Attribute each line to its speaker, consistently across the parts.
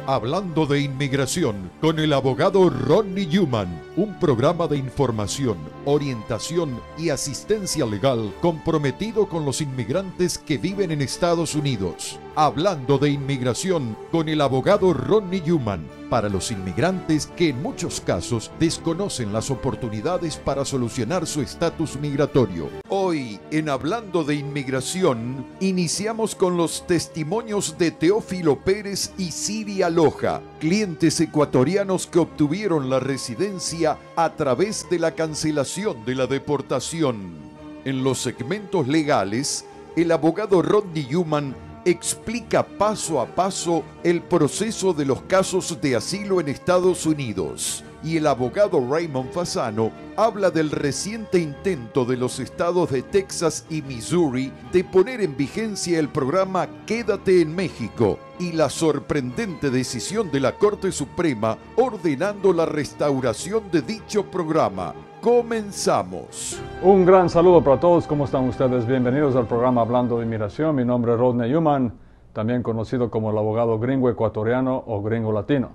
Speaker 1: Hablando de inmigración con el abogado Rodney Newman, un programa de información, orientación y asistencia legal comprometido con los inmigrantes que viven en Estados Unidos. Hablando de inmigración con el abogado Rodney Newman, para los inmigrantes que en muchos casos desconocen las oportunidades para solucionar su estatus migratorio. Hoy, en Hablando de Inmigración, iniciamos con los testimonios de Teófilo Pérez y Siria Loja, clientes ecuatorianos que obtuvieron la residencia a través de la cancelación de la deportación. En los segmentos legales, el abogado Rodney Newman explica paso a paso el proceso de los casos de asilo en Estados Unidos, y el abogado Raymond Fasano habla del reciente intento de los estados de Texas y Missouri de poner en vigencia el programa Quédate en México y la sorprendente decisión de la Corte Suprema ordenando la restauración de dicho programa. Comenzamos.
Speaker 2: Un gran saludo para todos. ¿Cómo están ustedes? Bienvenidos al programa Hablando de Inmigración. Mi nombre es Rodney Newman, también conocido como el abogado gringo ecuatoriano o gringo latino.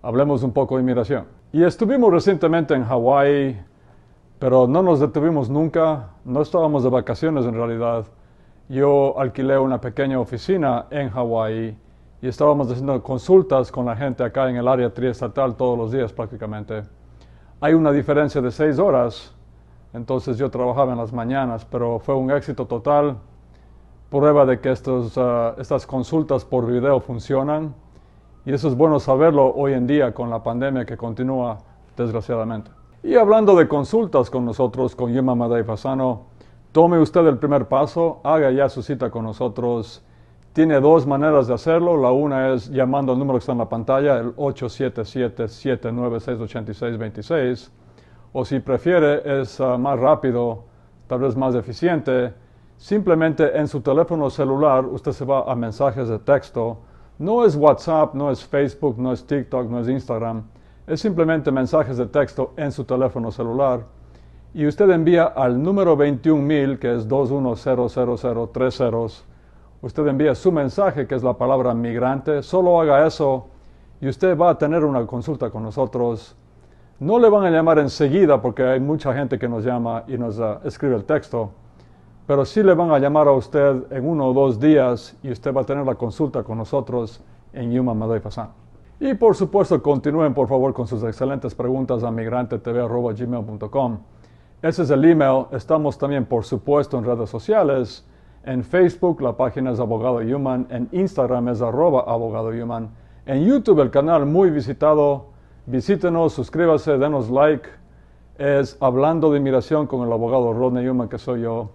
Speaker 2: Hablemos un poco de inmigración. Y estuvimos recientemente en Hawái, pero no nos detuvimos nunca. No estábamos de vacaciones en realidad. Yo alquilé una pequeña oficina en Hawái y estábamos haciendo consultas con la gente acá en el área triestatal todos los días prácticamente. Hay una diferencia de 6 horas, entonces yo trabajaba en las mañanas, pero fue un éxito total. Prueba de que estas consultas por video funcionan, y eso es bueno saberlo hoy en día con la pandemia que continúa desgraciadamente. Y hablando de consultas con nosotros, con Yuma Madei Fasano, tome usted el primer paso, haga ya su cita con nosotros. Tiene 2 maneras de hacerlo. La una es llamando al número que está en la pantalla, el 877-796-8626, o si prefiere, es más rápido, tal vez más eficiente. Simplemente en su teléfono celular usted se va a mensajes de texto. No es WhatsApp, no es Facebook, no es TikTok, no es Instagram. Es simplemente mensajes de texto en su teléfono celular. Y usted envía al número 21000, que es 2100030. Usted envía su mensaje, que es la palabra migrante. Solo haga eso y usted va a tener una consulta con nosotros. No le van a llamar enseguida porque hay mucha gente que nos llama y nos escribe el texto. Pero sí le van a llamar a usted en 1 o 2 días y usted va a tener la consulta con nosotros en Yuma Madei Fasano. Y por supuesto, continúen por favor con sus excelentes preguntas a migrantetv@gmail.com. Ese es el email. Estamos también, por supuesto, en redes sociales. En Facebook la página es Abogado Newman, en Instagram es @Abogado Newman, en YouTube el canal muy visitado. Visítenos, suscríbase, denos like. Es Hablando de Inmigración con el abogado Rodney Newman, que soy yo.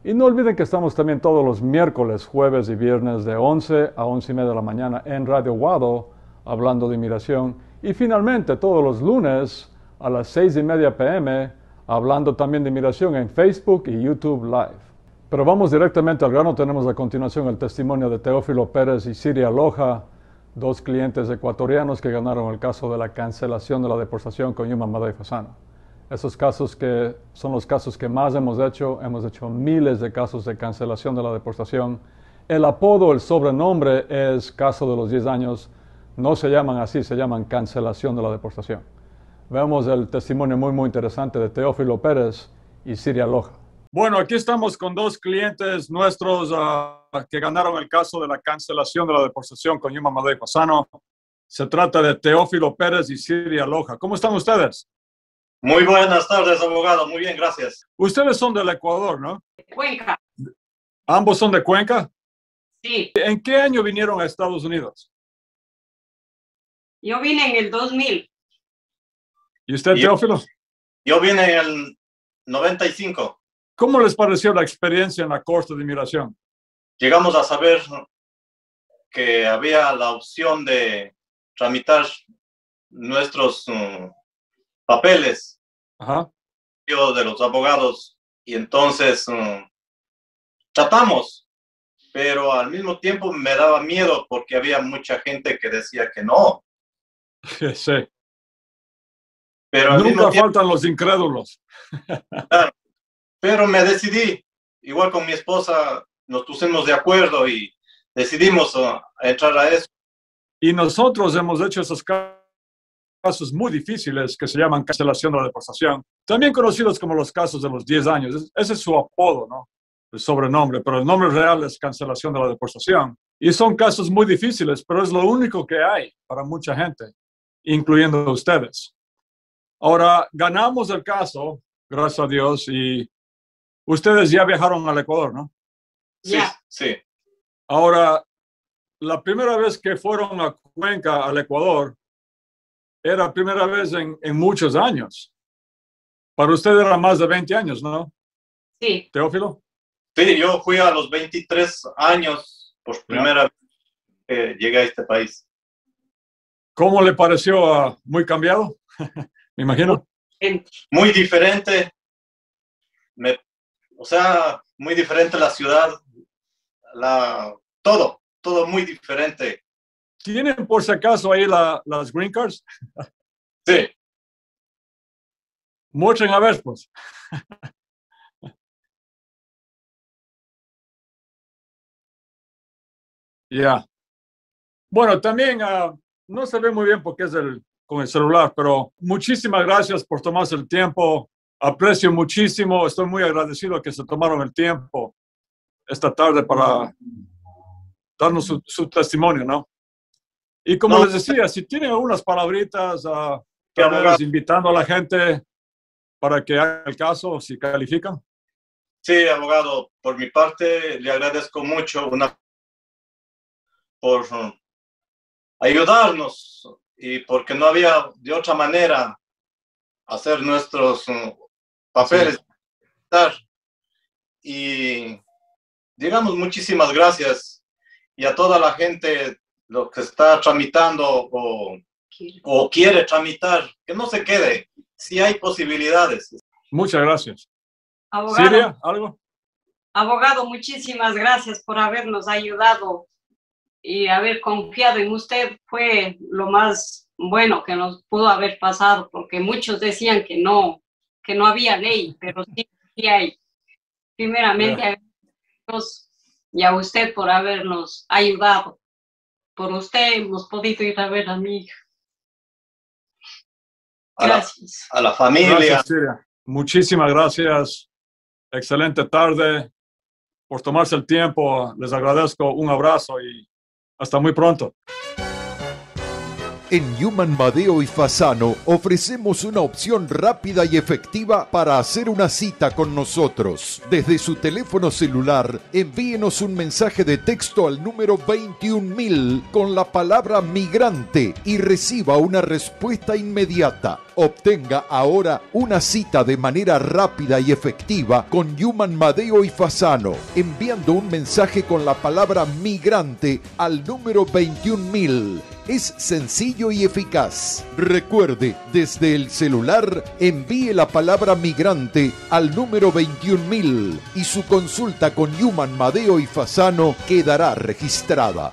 Speaker 2: Y no olviden que estamos también todos los miércoles, jueves y viernes de 11 a 11:30 de la mañana en Radio Guado, Hablando de Inmigración. Y finalmente todos los lunes a las 6:30 p.m. hablando también de inmigración en Facebook y YouTube Live. Pero vamos directamente al grano. Tenemos a continuación el testimonio de Teófilo Pérez y Siria Loja, 2 clientes ecuatorianos que ganaron el caso de la cancelación de la deportación con Yuma Madei Fasano. Esos casos que son los casos que más hemos hecho miles de casos de cancelación de la deportación. El apodo, el sobrenombre es caso de los 10 años. No se llaman así, se llaman cancelación de la deportación. Veamos el testimonio muy interesante de Teófilo Pérez y Siria Loja. Bueno, aquí estamos con 2 clientes nuestros que ganaron el caso de la cancelación de la deportación con Yuma Madei Fasano. Se trata de Teófilo Pérez y Siria Loja. ¿Cómo están ustedes?
Speaker 3: Muy buenas tardes, abogado. Muy bien, gracias.
Speaker 2: Ustedes son del Ecuador, ¿no?
Speaker 4: Cuenca.
Speaker 2: ¿Ambos son de Cuenca?
Speaker 4: Sí,
Speaker 2: ¿En qué año vinieron a Estados Unidos?
Speaker 4: yo vine en el 2000.
Speaker 2: ¿Y usted, Teófilo?
Speaker 3: Yo vine en el 95.
Speaker 2: ¿Cómo les pareció la experiencia en la Corte de Inmigración?
Speaker 3: Llegamos a saber que había la opción de tramitar nuestros papeles.
Speaker 2: Ajá.
Speaker 3: De los abogados, y entonces tratamos, pero al mismo tiempo me daba miedo porque había mucha gente que decía que no.
Speaker 2: Sí.
Speaker 3: Pero al mismo
Speaker 2: Nunca
Speaker 3: tiempo,
Speaker 2: faltan los incrédulos.
Speaker 3: claro, pero me decidí, igual con mi esposa, nos pusimos de acuerdo y decidimos entrar a eso.
Speaker 2: Y nosotros hemos hecho esos casos muy difíciles que se llaman cancelación de la deportación, también conocidos como los casos de los 10 años. Ese es su apodo, ¿no? El sobrenombre, pero el nombre real es cancelación de la deportación. Y son casos muy difíciles, pero es lo único que hay para mucha gente, incluyendo ustedes. Ahora, ganamos el caso, gracias a Dios, y ustedes ya viajaron al Ecuador, ¿no?
Speaker 3: Sí,
Speaker 4: Ya.
Speaker 3: sí.
Speaker 2: Ahora, la primera vez que fueron a Cuenca, al Ecuador, era la primera vez en muchos años. Para usted era más de 20 años, ¿no,
Speaker 4: Sí.
Speaker 2: Teófilo?
Speaker 3: Sí, yo fui a los 23 años por primera vez que llegué a este país.
Speaker 2: ¿Cómo le pareció? ¿Muy cambiado? Me imagino.
Speaker 3: Muy diferente, o sea, muy diferente la ciudad, todo muy diferente.
Speaker 2: ¿Tienen por si acaso ahí las green cards?
Speaker 3: Sí,
Speaker 2: Muestren a ver, pues. Ya. Bueno, también no se ve muy bien porque es con el celular, pero muchísimas gracias por tomarse el tiempo. Aprecio muchísimo, estoy muy agradecido que se tomaron el tiempo esta tarde para darnos su testimonio, ¿no? Y como
Speaker 3: No.
Speaker 2: les decía, si tienen algunas palabritas,
Speaker 3: Sí,
Speaker 2: tal vez
Speaker 3: abogado.
Speaker 2: invitando a la gente para que haga el caso, si califican.
Speaker 3: Sí, abogado, por mi parte le agradezco mucho por ayudarnos y porque no había de otra manera hacer nuestros papeles. Y digamos muchísimas gracias y a toda la gente lo que está tramitando o quiere tramitar, que no se quede, si hay posibilidades.
Speaker 2: Muchas gracias.
Speaker 4: Abogado,
Speaker 2: Siria, ¿algo?
Speaker 4: abogado, muchísimas gracias por habernos ayudado y haber confiado en usted. Fue lo más bueno que nos pudo haber pasado, porque muchos decían que no había ley, pero sí hay. Primeramente, a Dios y a usted por habernos ayudado. Por usted hemos podido ir a ver a mi hija. Gracias.
Speaker 3: A la familia.
Speaker 2: Gracias, Siria. Muchísimas gracias. Excelente tarde. Por tomarse el tiempo, les agradezco. Un abrazo y hasta muy pronto.
Speaker 1: En Human Madeo y Fasano ofrecemos una opción rápida y efectiva para hacer una cita con nosotros. Desde su teléfono celular, envíenos un mensaje de texto al número 21000 con la palabra migrante y reciba una respuesta inmediata. Obtenga ahora una cita de manera rápida y efectiva con Human Madeo y Fasano, enviando un mensaje con la palabra migrante al número 21000. Es sencillo y eficaz. Recuerde, desde el celular, envíe la palabra migrante al número 21000 y su consulta con Human Madeo y Fasano quedará registrada.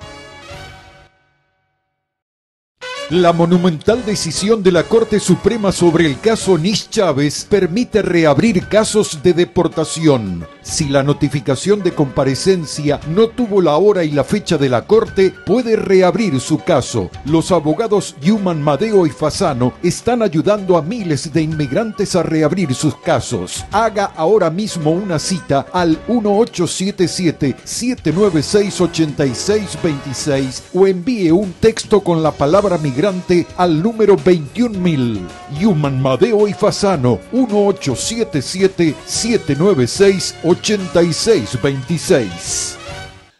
Speaker 1: La monumental decisión de la Corte Suprema sobre el caso Nish Chávez permite reabrir casos de deportación. Si la notificación de comparecencia no tuvo la hora y la fecha de la Corte, puede reabrir su caso. Los abogados Human Madeo y Fasano están ayudando a miles de inmigrantes a reabrir sus casos. Haga ahora mismo una cita al 1877-796-8626 o envíe un texto con la palabra migrante al número 21000. Human Madeo y Fasano, 1877-796-8626.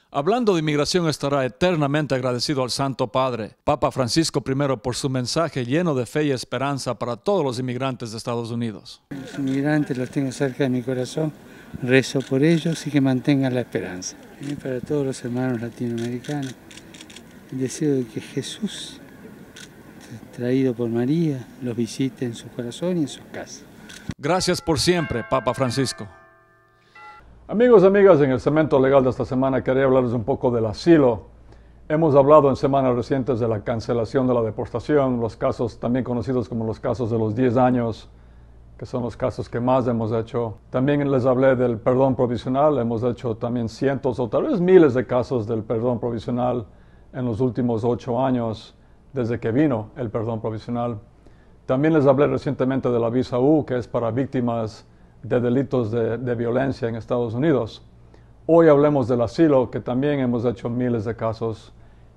Speaker 2: Hablando de inmigración, estará eternamente agradecido al Santo Padre, Papa Francisco I, por su mensaje lleno de fe y esperanza para todos los inmigrantes de Estados Unidos.
Speaker 5: Los inmigrantes los tengo cerca de mi corazón, rezo por ellos y que mantengan la esperanza. Y para todos los hermanos latinoamericanos, el deseo de que Jesús, traído por María, los visite en su corazón y en sus casas.
Speaker 2: Gracias por siempre, Papa Francisco. Amigos y amigas, en el segmento legal de esta semana quería hablarles un poco del asilo. Hemos hablado en semanas recientes de la cancelación de la deportación, los casos también conocidos como los casos de los 10 años, que son los casos que más hemos hecho. También les hablé del perdón provisional, hemos hecho también cientos o tal vez miles de casos del perdón provisional en los últimos 8 años desde que vino el perdón provisional. También les hablé recientemente de la visa U, que es para víctimas de delitos de violencia en Estados Unidos. Hoy hablemos del asilo, que también hemos hecho miles de casos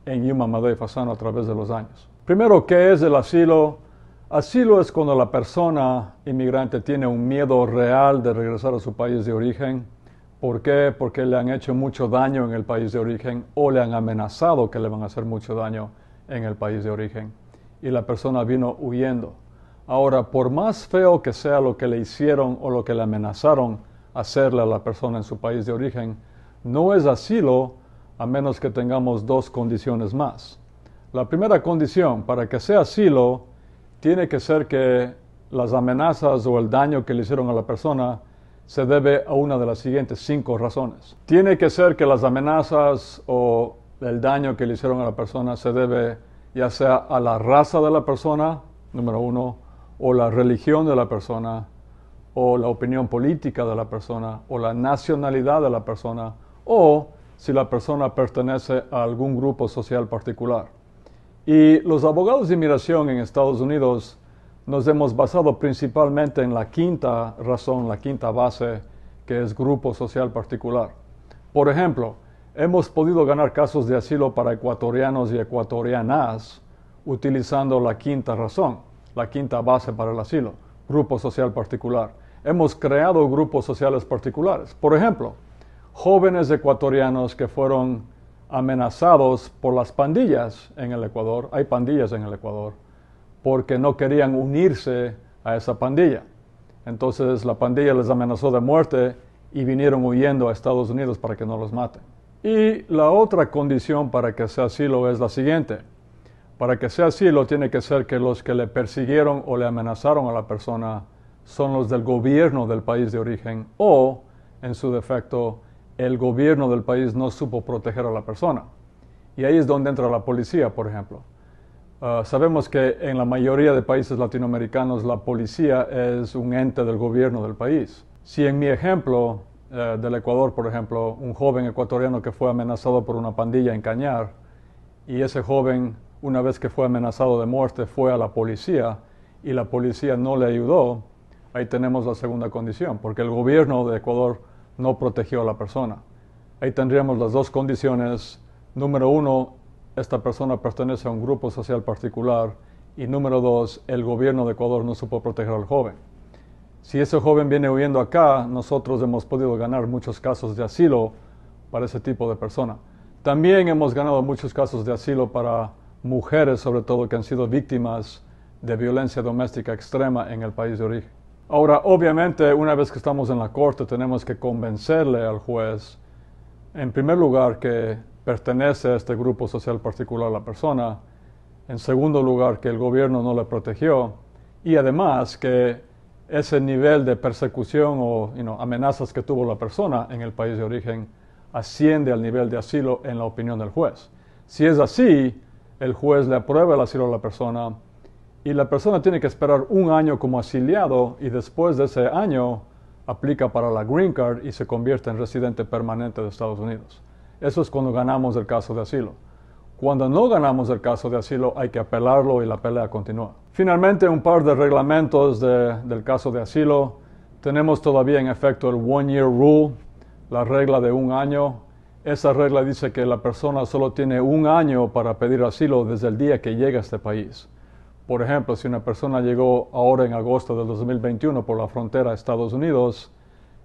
Speaker 2: en Yuma, Madre y Fasano a través de los años. Primero, ¿qué es el asilo? Asilo es cuando la persona inmigrante tiene un miedo real de regresar a su país de origen. ¿Por qué? Porque le han hecho mucho daño en el país de origen o le han amenazado que le van a hacer mucho daño en el país de origen. Y la persona vino huyendo. Ahora, por más feo que sea lo que le hicieron o lo que le amenazaron hacerle a la persona en su país de origen, no es asilo a menos que tengamos 2 condiciones más. La primera condición, para que sea asilo, tiene que ser que las amenazas o el daño que le hicieron a la persona se debe a una de las siguientes 5 razones. Tiene que ser que las amenazas o el daño que le hicieron a la persona se debe ya sea a la raza de la persona, número 1, o la religión de la persona, o la opinión política de la persona, o la nacionalidad de la persona, o si la persona pertenece a algún grupo social particular. Y los abogados de inmigración en Estados Unidos nos hemos basado principalmente en la 5ª razón, la 5ª base, que es grupo social particular. Por ejemplo, hemos podido ganar casos de asilo para ecuatorianos y ecuatorianas utilizando la 5ª razón, la 5ª base para el asilo, grupo social particular. Hemos creado grupos sociales particulares. Por ejemplo, jóvenes ecuatorianos que fueron amenazados por las pandillas en el Ecuador, hay pandillas en el Ecuador, porque no querían unirse a esa pandilla. Entonces la pandilla les amenazó de muerte y vinieron huyendo a Estados Unidos para que no los maten. Y la otra condición para que sea asilo es la siguiente. Para que sea asilo tiene que ser que los que le persiguieron o le amenazaron a la persona son los del gobierno del país de origen o, en su defecto, el gobierno del país no supo proteger a la persona. Y ahí es donde entra la policía, por ejemplo. Sabemos que en la mayoría de países latinoamericanos la policía es un ente del gobierno del país. Si en mi ejemplo del Ecuador, por ejemplo, un joven ecuatoriano que fue amenazado por una pandilla en Cañar, y ese joven, una vez que fue amenazado de muerte, fue a la policía y la policía no le ayudó, ahí tenemos la segunda condición, porque el gobierno de Ecuador no protegió a la persona. Ahí tendríamos las 2 condiciones. Número 1, esta persona pertenece a un grupo social particular. Y número 2, el gobierno de Ecuador no supo proteger al joven. Si ese joven viene huyendo acá, nosotros hemos podido ganar muchos casos de asilo para ese tipo de persona. También hemos ganado muchos casos de asilo para mujeres, sobre todo, que han sido víctimas de violencia doméstica extrema en el país de origen. Ahora, obviamente, una vez que estamos en la corte, tenemos que convencerle al juez, en primer lugar, que pertenece a este grupo social particular la persona, en segundo lugar, que el gobierno no le protegió, y además que ese nivel de persecución o amenazas que tuvo la persona en el país de origen asciende al nivel de asilo en la opinión del juez. Si es así, el juez le aprueba el asilo a la persona, y la persona tiene que esperar 1 año como asiliado y después de ese año aplica para la Green Card y se convierte en residente permanente de Estados Unidos. Eso es cuando ganamos el caso de asilo. Cuando no ganamos el caso de asilo hay que apelarlo y la pelea continúa. Finalmente, un par de reglamentos del caso de asilo. Tenemos todavía en efecto el One Year Rule, la regla de 1 año. Esa regla dice que la persona solo tiene 1 año para pedir asilo desde el día que llega a este país. Por ejemplo, si una persona llegó ahora en agosto del 2021 por la frontera a Estados Unidos,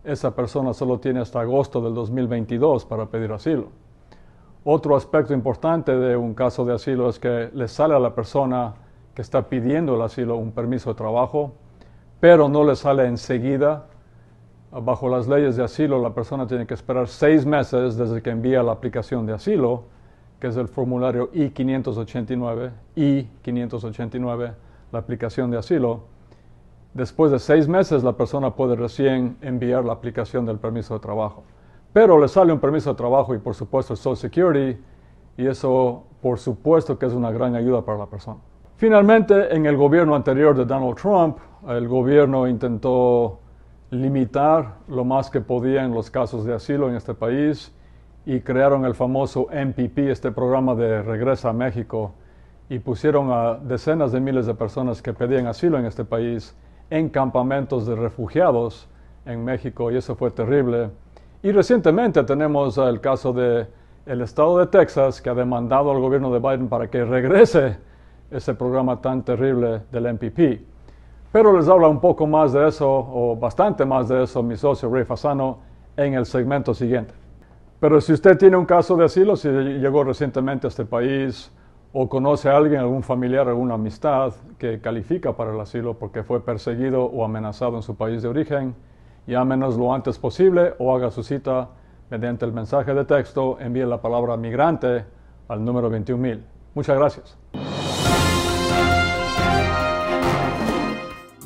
Speaker 2: esa persona solo tiene hasta agosto del 2022 para pedir asilo. Otro aspecto importante de un caso de asilo es que le sale a la persona que está pidiendo el asilo un permiso de trabajo, pero no le sale enseguida. Bajo las leyes de asilo, la persona tiene que esperar 6 meses desde que envía la aplicación de asilo, que es el formulario I-589, la aplicación de asilo. Después de 6 meses, la persona puede recién enviar la aplicación del permiso de trabajo. Pero le sale un permiso de trabajo y, por supuesto, el Social Security, y eso, por supuesto, que es una gran ayuda para la persona. Finalmente, en el gobierno anterior de Donald Trump, el gobierno intentó limitar lo más que podía en los casos de asilo en este país y crearon el famoso MPP, este programa de Regresa a México, y pusieron a decenas de miles de personas que pedían asilo en este país en campamentos de refugiados en México, y eso fue terrible. Y recientemente tenemos el caso del estado de Texas, que ha demandado al gobierno de Biden para que regrese ese programa tan terrible del MPP. Pero les habla un poco más de eso, o bastante más de eso, mi socio Ray Fasano, en el segmento siguiente. Pero si usted tiene un caso de asilo, si llegó recientemente a este país, o conoce a alguien, algún familiar, alguna amistad que califica para el asilo porque fue perseguido o amenazado en su país de origen, llámenos lo antes posible o haga su cita mediante el mensaje de texto, envíe la palabra migrante al número 21,000. Muchas gracias.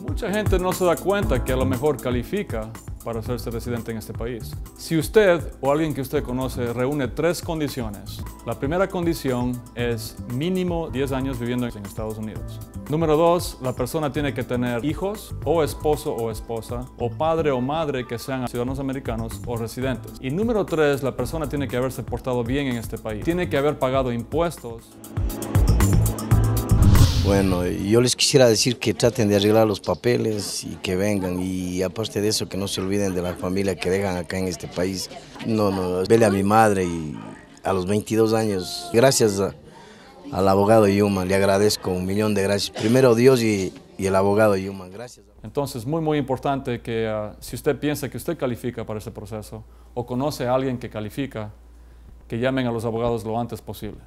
Speaker 2: Mucha gente no se da cuenta que a lo mejor califica para hacerse residente en este país. Si usted o alguien que usted conoce reúne 3 condiciones, la primera condición es mínimo 10 años viviendo en Estados Unidos. Número 2, la persona tiene que tener hijos, o esposo o esposa, o padre o madre que sean ciudadanos americanos o residentes. Y número 3, la persona tiene que haberse portado bien en este país. Tiene que haber pagado impuestos.
Speaker 6: Bueno, yo les quisiera decir que traten de arreglar los papeles y que vengan, y aparte de eso que no se olviden de la familia que dejan acá en este país. Vele a mi madre y a los 22 años, gracias al abogado Yuman, le agradezco 1.000.000 de gracias. Primero Dios y el abogado Yuman, gracias.
Speaker 2: Entonces, muy importante que si usted piensa que usted califica para ese proceso o conoce a alguien que califica, que llamen a los abogados lo antes posible.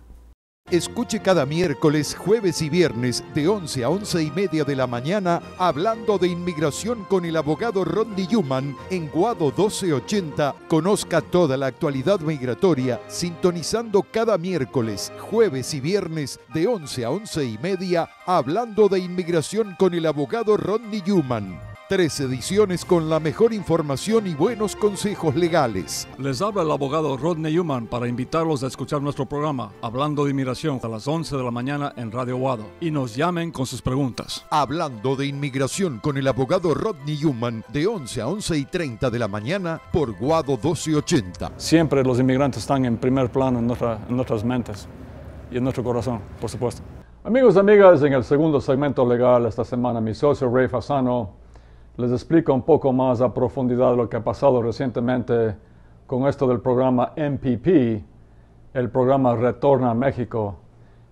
Speaker 1: Escuche cada miércoles, jueves y viernes de 11 a 11:30 de la mañana hablando de inmigración con el abogado Rodney Yuman en Guado 1280. Conozca toda la actualidad migratoria sintonizando cada miércoles, jueves y viernes de 11 a 11:30 hablando de inmigración con el abogado Rodney Yuman. 3 ediciones con la mejor información y buenos consejos legales.
Speaker 2: Les habla el abogado Rodney Yuman para invitarlos a escuchar nuestro programa Hablando de Inmigración a las 11 de la mañana en Radio Guado, y nos llamen con sus preguntas.
Speaker 1: Hablando de inmigración con el abogado Rodney Yuman de 11 a 11:30 de la mañana por Guado 1280.
Speaker 2: Siempre los inmigrantes están en primer plano en nuestras mentes y en nuestro corazón, por supuesto. Amigos y amigas, en el segundo segmento legal esta semana, mi socio Ray Fasano les explico un poco más a profundidad lo que ha pasado recientemente con esto del programa MPP, el programa Retorna a México.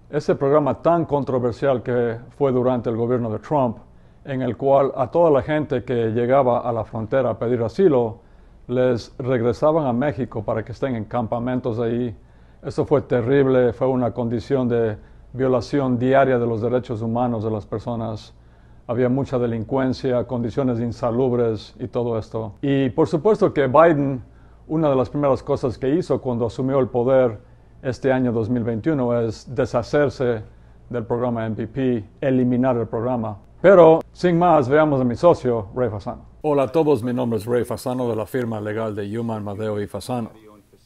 Speaker 2: Ese programa tan controversial que fue durante el gobierno de Trump, en el cual a toda la gente que llegaba a la frontera a pedir asilo, les regresaban a México para que estén en campamentos ahí. Eso fue terrible, fue una condición de violación diaria de los derechos humanos de las personas. Había mucha delincuencia, condiciones insalubres y todo esto. Y por supuesto que Biden, una de las primeras cosas que hizo cuando asumió el poder este año 2021 es deshacerse del programa MPP, eliminar el programa. Pero, sin más, veamos a mi socio, Ray Fasano. Hola a todos, mi nombre es Ray Fasano de la firma legal de Yuman, Madeo y Fasano.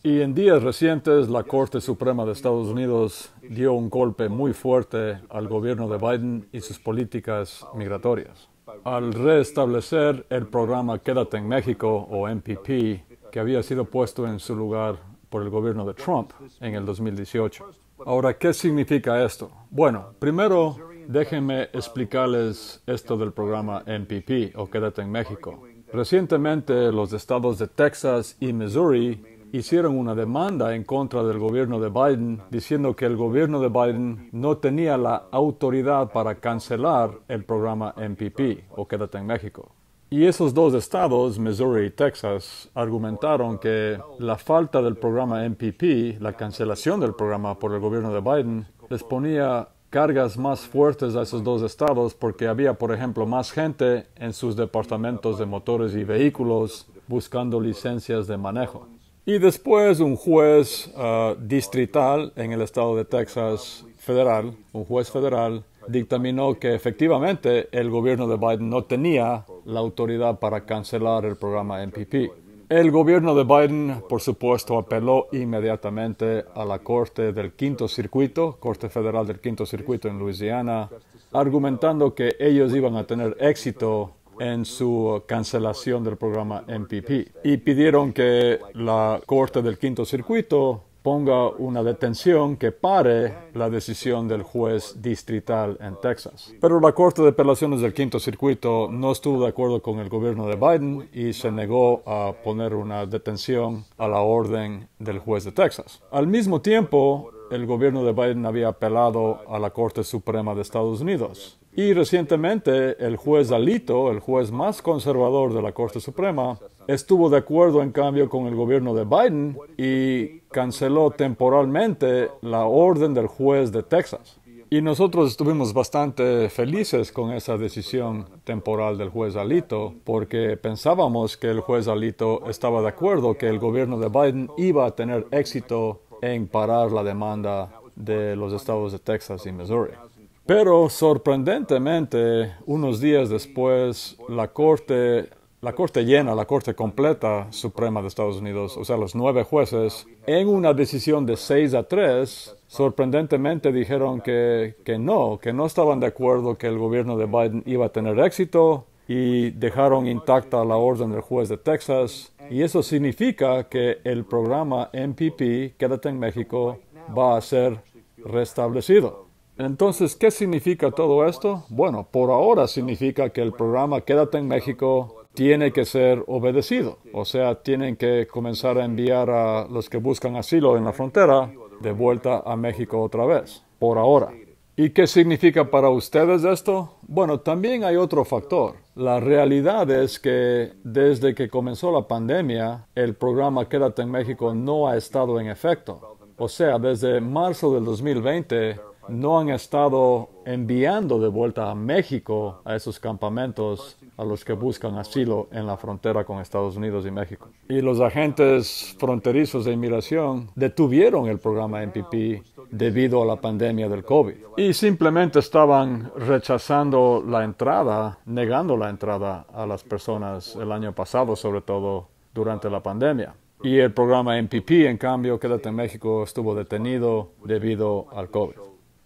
Speaker 2: Y en días recientes, la Corte Suprema de Estados Unidos dio un golpe muy fuerte al gobierno de Biden y sus políticas migratorias, al restablecer el programa Quédate en México, o MPP, que había sido puesto en su lugar por el gobierno de Trump en el 2018. Ahora, ¿qué significa esto? Bueno, primero, déjenme explicarles esto del programa MPP, o Quédate en México. Recientemente, los estados de Texas y Missouri hicieron una demanda en contra del gobierno de Biden, diciendo que el gobierno de Biden no tenía la autoridad para cancelar el programa MPP, o Quédate en México. Y esos 2 estados, Missouri y Texas, argumentaron que la falta del programa MPP, la cancelación del programa por el gobierno de Biden, les ponía cargas más fuertes a esos 2 estados porque había, por ejemplo, más gente en sus departamentos de motores y vehículos buscando licencias de manejo. Y después un juez distrital en el estado de Texas, federal, un juez federal, dictaminó que efectivamente el gobierno de Biden no tenía la autoridad para cancelar el programa MPP. El gobierno de Biden, por supuesto, apeló inmediatamente a la Corte del Quinto Circuito, Corte Federal del Quinto Circuito en Luisiana, argumentando que ellos iban a tener éxito en su cancelación del programa MPP y pidieron que la Corte del Quinto Circuito ponga una detención que pare la decisión del juez distrital en Texas. Pero la Corte de Apelaciones del Quinto Circuito no estuvo de acuerdo con el gobierno de Biden y se negó a poner una detención a la orden del juez de Texas. Al mismo tiempo, el gobierno de Biden había apelado a la Corte Suprema de Estados Unidos. Y recientemente el juez Alito, el juez más conservador de la Corte Suprema, estuvo de acuerdo en cambio con el gobierno de Biden y canceló temporalmente la orden del juez de Texas. Y nosotros estuvimos bastante felices con esa decisión temporal del juez Alito porque pensábamos que el juez Alito estaba de acuerdo que el gobierno de Biden iba a tener éxito en parar la demanda de los estados de Texas y Missouri. Pero sorprendentemente, unos días después, la Corte llena, la Corte completa Suprema de Estados Unidos, o sea, los 9 jueces, en una decisión de 6-3, sorprendentemente dijeron que no estaban de acuerdo que el gobierno de Biden iba a tener éxito y dejaron intacta la orden del juez de Texas. Y eso significa que el programa MPP, Quédate en México, va a ser restablecido. Entonces, ¿qué significa todo esto? Bueno, por ahora significa que el programa Quédate en México tiene que ser obedecido. O sea, tienen que comenzar a enviar a los que buscan asilo en la frontera de vuelta a México otra vez, por ahora. ¿Y qué significa para ustedes esto? Bueno, también hay otro factor. La realidad es que desde que comenzó la pandemia, el programa Quédate en México no ha estado en efecto. O sea, desde marzo del 2020, no han estado enviando de vuelta a México a esos campamentos a los que buscan asilo en la frontera con Estados Unidos y México. Y los agentes fronterizos de inmigración detuvieron el programa MPP debido a la pandemia del COVID. Y simplemente estaban rechazando la entrada, negando la entrada a las personas el año pasado, sobre todo durante la pandemia. Y el programa MPP, en cambio, Quédate en México, estuvo detenido debido al COVID.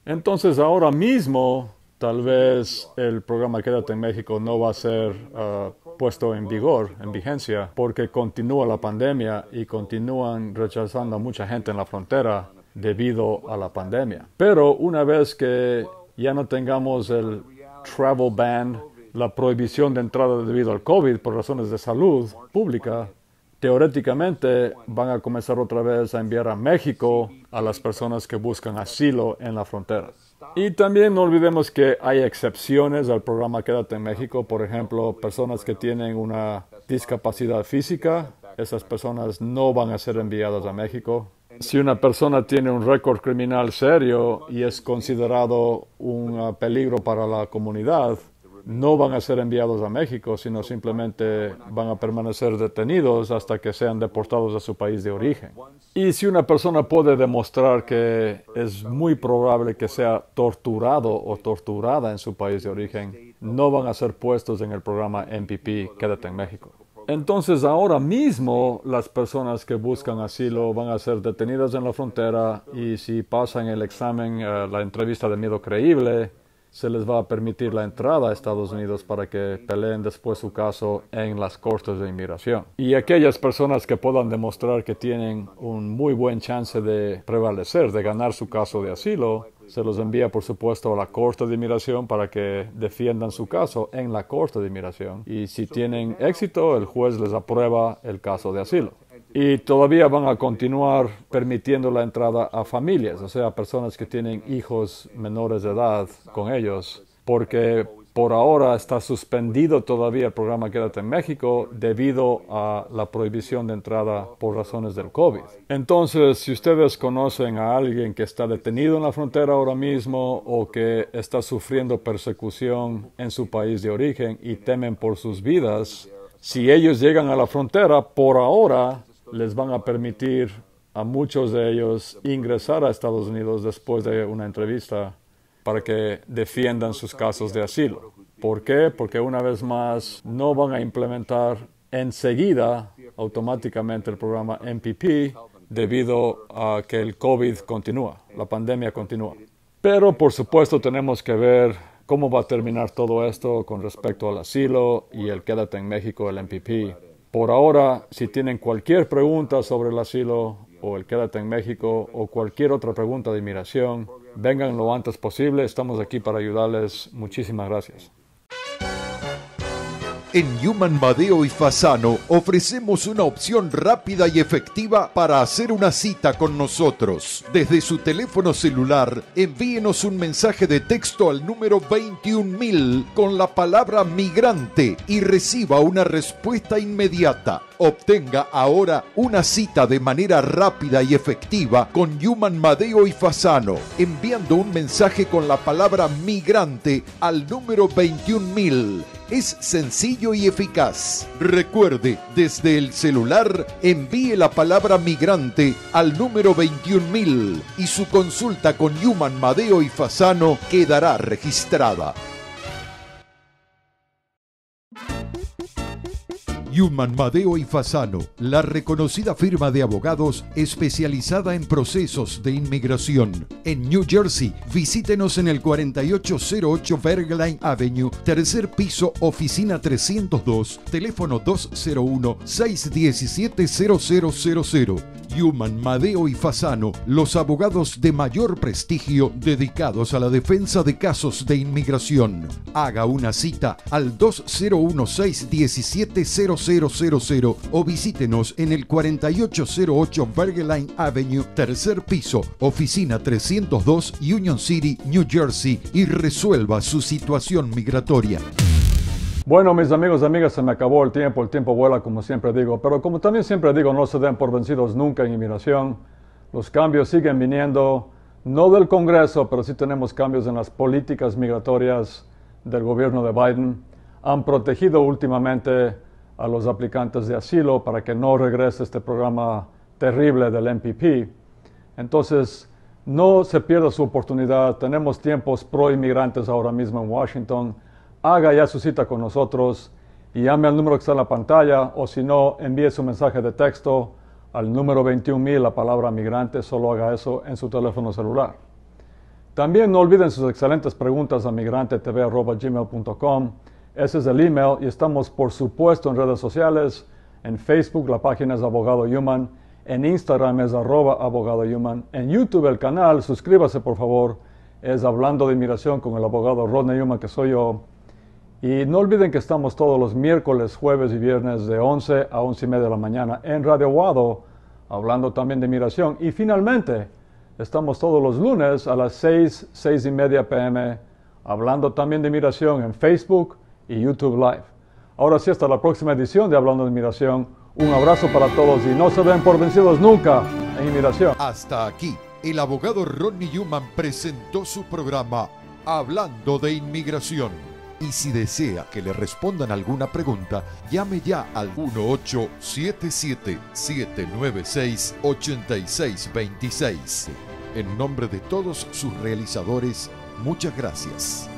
Speaker 2: Entonces, ahora mismo, tal vez el programa Quédate en México no va a ser puesto en vigor, en vigencia, porque continúa la pandemia y continúan rechazando a mucha gente en la frontera debido a la pandemia. Pero una vez que ya no tengamos el travel ban, la prohibición de entrada debido al COVID por razones de salud pública, teóricamente van a comenzar otra vez a enviar a México a las personas que buscan asilo en la frontera. Y también no olvidemos que hay excepciones al programa Quédate en México. Por ejemplo, personas que tienen una discapacidad física, esas personas no van a ser enviadas a México. Si una persona tiene un récord criminal serio y es considerado un peligro para la comunidad, no van a ser enviados a México, sino simplemente van a permanecer detenidos hasta que sean deportados a su país de origen. Y si una persona puede demostrar que es muy probable que sea torturado o torturada en su país de origen, no van a ser puestos en el programa MPP Quédate en México. Entonces, ahora mismo, las personas que buscan asilo van a ser detenidas en la frontera y si pasan el examen, la entrevista de miedo creíble, se les va a permitir la entrada a Estados Unidos para que peleen después su caso en las cortes de inmigración. Y aquellas personas que puedan demostrar que tienen un muy buen chance de prevalecer, de ganar su caso de asilo, se los envía, por supuesto, a la Corte de Inmigración para que defiendan su caso en la Corte de Inmigración. Y si tienen éxito, el juez les aprueba el caso de asilo. Y todavía van a continuar permitiendo la entrada a familias, o sea, personas que tienen hijos menores de edad con ellos, porque por ahora está suspendido todavía el programa Quédate en México debido a la prohibición de entrada por razones del COVID. Entonces, si ustedes conocen a alguien que está detenido en la frontera ahora mismo o que está sufriendo persecución en su país de origen y temen por sus vidas, si ellos llegan a la frontera, por ahora les van a permitir a muchos de ellos ingresar a Estados Unidos después de una entrevista para que defiendan sus casos de asilo. ¿Por qué? Porque una vez más no van a implementar enseguida automáticamente el programa MPP debido a que el COVID continúa, la pandemia continúa. Pero por supuesto tenemos que ver cómo va a terminar todo esto con respecto al asilo y el Quédate en México, el MPP. Por ahora, si tienen cualquier pregunta sobre el asilo o el Quédate en México o cualquier otra pregunta de inmigración, vengan lo antes posible. Estamos aquí para ayudarles. Muchísimas gracias.
Speaker 1: En Human Madeo y Fasano ofrecemos una opción rápida y efectiva para hacer una cita con nosotros. Desde su teléfono celular, envíenos un mensaje de texto al número 21000 con la palabra migrante y reciba una respuesta inmediata. Obtenga ahora una cita de manera rápida y efectiva con Human Madeo y Fasano, enviando un mensaje con la palabra migrante al número 21000. Es sencillo y eficaz. Recuerde, desde el celular, envíe la palabra migrante al número 21000 y su consulta con Human Madeo y Fasano quedará registrada. Human Madeo y Fasano, la reconocida firma de abogados especializada en procesos de inmigración. En New Jersey, visítenos en el 4808 Bergline Avenue, tercer piso, oficina 302, teléfono 201-617-0000. Human Madeo y Fasano, los abogados de mayor prestigio dedicados a la defensa de casos de inmigración. Haga una cita al 201-617-0000 o visítenos en el 4808 Bergline Avenue, tercer piso, oficina 302, Union City, New Jersey, y resuelva su situación migratoria.
Speaker 2: Bueno, mis amigos y amigas, se me acabó el tiempo vuela, como siempre digo, pero como también siempre digo, no se den por vencidos nunca en inmigración. Los cambios siguen viniendo, no del Congreso, pero sí tenemos cambios en las políticas migratorias del gobierno de Biden. Han protegido últimamente a los aplicantes de asilo para que no regrese este programa terrible del MPP. Entonces, no se pierda su oportunidad. Tenemos tiempos pro inmigrantes ahora mismo en Washington. Haga ya su cita con nosotros y llame al número que está en la pantalla, o si no, envíe su mensaje de texto al número 21000, la palabra migrante. Solo haga eso en su teléfono celular. También no olviden sus excelentes preguntas a migrantetv@gmail.com. Ese es el email, y estamos por supuesto en redes sociales. En Facebook la página es Abogado Human, en Instagram es @Abogado Human, en YouTube el canal, suscríbase por favor, es Hablando de Inmigración con el abogado Rodney Human, que soy yo. Y no olviden que estamos todos los miércoles, jueves y viernes de 11 a 11:30 de la mañana en Radio Wado, hablando también de inmigración. Y finalmente, estamos todos los lunes a las 6:30 p.m. hablando también de inmigración en Facebook y YouTube Live. Ahora sí, hasta la próxima edición de Hablando de Inmigración. Un abrazo para todos y no se den por vencidos nunca en inmigración.
Speaker 1: Hasta aquí, el abogado Rodney Human presentó su programa Hablando de Inmigración. Y si desea que le respondan alguna pregunta, llame ya al 1877-796-8626. En nombre de todos sus realizadores, muchas gracias.